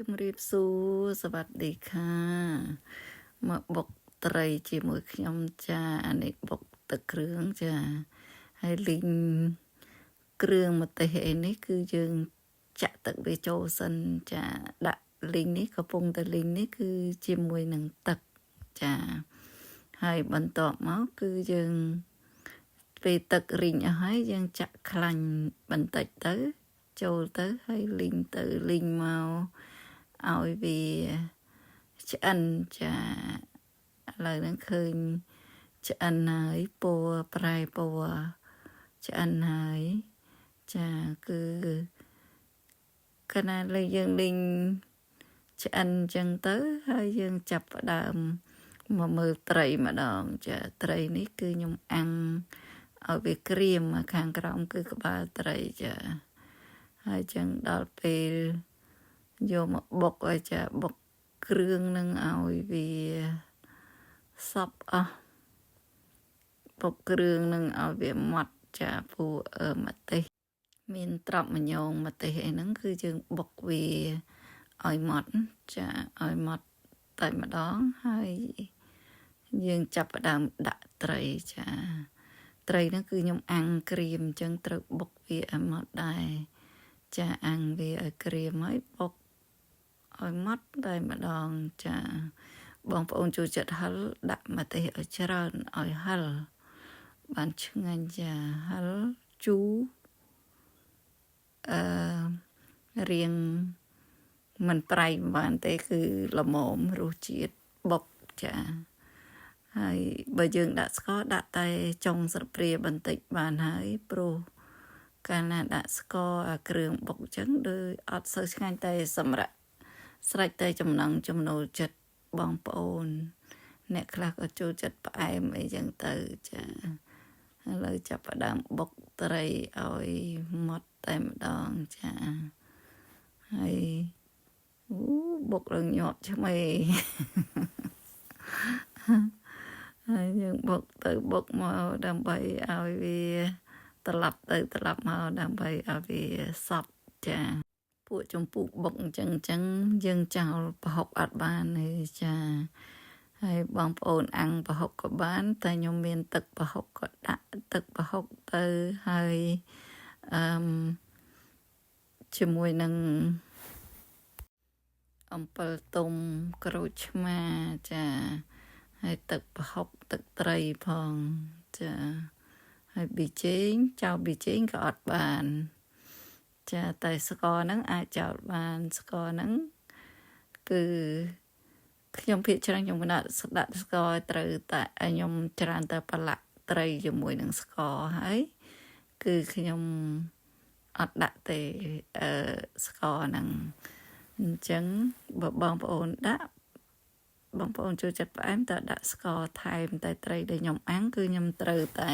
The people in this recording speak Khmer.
ជំរាបសួរសวัสดีค่ะមកបុកត្រីជាមួយខ្ញុំចាអានេះបុកទឹកគ្រឿងចាហើយលីងគ្រឿងម្ទេសអីនេះគឺយើងចាក់ទឹកវាចូលសិនចាដាក់លីងនេះកំពុងតែលីងនេះគឺជាមួយនឹងទឹកចាហើយបន្ទាប់មកគឺយើងពេលទឹករីងអស់ហើយយើងចាក់ខ្លាញ់បន្តិចទៅចូលទៅហើយលីងទៅលីងមកឲ្យវាឆ្អិនចាឥឡូវហ្នឹងឃើញឆ្អិនហើយពណ៌ប្រែពណ៌ឆ្អិនហើយចាគឺកាលណាយើងលីងឆ្អិនចឹងទៅហើយយើងចាប់ផ្ដើមមកមើលត្រីម្ដងចាត្រីនេះគឺខ្ញុំអាំងឲ្យវាក្រៀមខាងក្រោមគឺក្បាលត្រីចាហើយចឹងដល់ពេលយកមកបុកឲ្យចាបុកគ្រឿងនឹងឲ្យវាសប់អស់បុកគ្រឿងនឹងឲ្យវាម៉ត់ចាពូម្ទេសមានត្រប់មញងម្ទេសអីហ្នឹងគឺយើងបុកវាឲ្យម៉ត់ចាឲ្យម៉ត់តែម្ដងហើយយើងចាប់ផ្ដើមដាក់ត្រីចាត្រីហ្នឹងគឺខ្ញុំអាំងក្រៀមអញ្ចឹងត្រូវបុកវាឲ្យម៉ត់ដែរចាអាំងវាឲ្យក្រៀមហើយបុកឲ្យម៉ត់តែម្ដងចាបងប្អូនចូលចិត្តហឹរដាក់ម្ទេសឲ្យច្រើនឲ្យហឹរបានឆ្ងាញ់ចាហឹរជូររៀងមិនប្រៃបានទេគឺល្មមរសជាតិបុកចាហើយបើយើងដាក់ស្ករដាក់តែចុងស្លាបព្រាបន្តិចបានហើយព្រោះកាលណាដាក់ស្ករអាគ្រឿងបុកអញ្ចឹងដូចអត់សូវឆ្ងាញ់តែសម្រាប់ស្រេចតែចំណង់ចំណូលចិត្តបងប្អូនអ្នកខ្លះក៏ចូលចិត្តផ្អែមអីចឹងទៅចាឥឡូវចាប់ផ្ដើមបុកត្រីឲ្យម៉ត់តែម្ដងចាហើយបុកឡើងញាប់ឆ្មេហើយយើងបុកទៅបុកមកដើម្បីឲ្យវាត្រឡប់ទៅត្រឡប់មកដើម្បីឲ្យវាសប់ចាពួកចម្ពោះបុកអញ្ចឹងយើងចោលប្រហុកអត់បានទេចាហើយបងប្អូនអាំងប្រហុកក៏បានតែខ្ញុំមានទឹកប្រហុកក៏ដាក់ទឹកប្រហុកទៅហើយជាមួយនឹងអំពិលទុំក្រូចឆ្មាចាហើយទឹកប្រហុកទឹកត្រីផងចាហើយប៊ីចេងចោលប៊ីចេងក៏អត់បានចាតែស្ករហ្នឹងអាចចោលបានស្ករហ្នឹងគឺខ្ញុំភាគច្រើនខ្ញុំដាក់ស្ករត្រូវតែខ្ញុំច្រើនតែប្រឡាក់ត្រីជាមួយនឹងស្ករហើយគឺខ្ញុំអត់ដាក់ទេស្ករហ្នឹងអញ្ចឹងបើបងប្អូនដាក់បងប្អូនចូលចិត្តផ្អែមតើដាក់ស្ករថែមតែត្រីដែលខ្ញុំអាំងគឺខ្ញុំត្រូវតែ